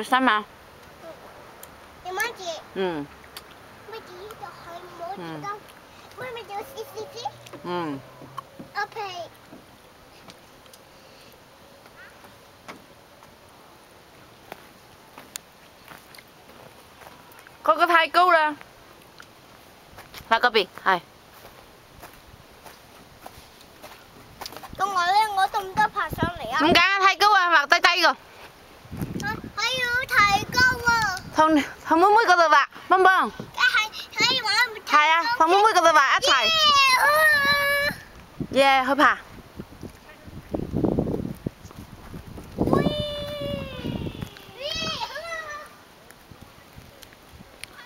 着衫嘛。你媽姐。嗯。媽姐呢度係冇紙巾，媽咪就試試先。嗯。阿皮。嗰個太高啦。喺嗰邊係。咁我咧，我得唔得爬上嚟啊？唔緊，太高啊，滑低低個。我要提高啊！同妹妹嗰度滑，蹦蹦。係玩唔係啊，同妹妹嗰度滑一齊。耶，去爬。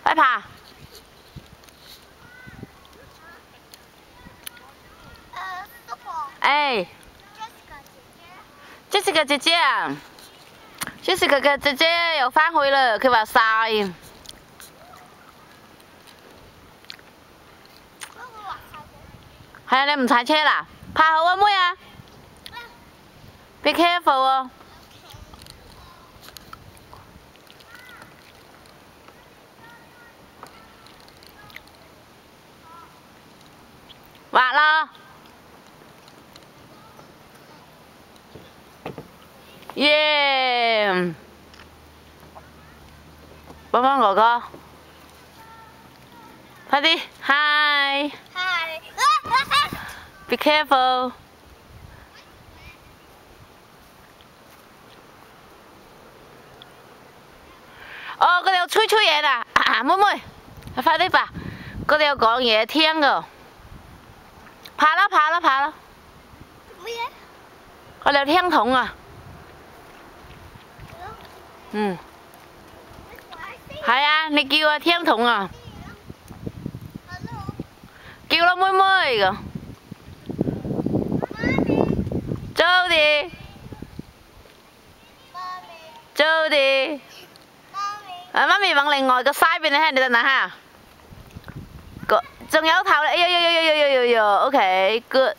快爬。哎 ，Jessica 姐姐啊 ，Jessica 嘅姐姐又返去啦，佢話曬。係啊，你唔踩車啦？爬好啊，妹啊 ！Be careful 啊！滑啦！耶！幫幫哥哥，快啲 ，Hi！ Be careful！ 哦，嗰度有吹嘢啦，妹妹，快啲爬！嗰度有講嘢聽噶，爬啦爬啦爬啦！乜嘢？我哋有聽筒啊。嗯。係啊，你叫啊，聽筒啊。叫啦，妹妹噶。Jody。Jody。啊，媽咪往另外個腮邊睇，你等等下。仲有頭咧，OK，good。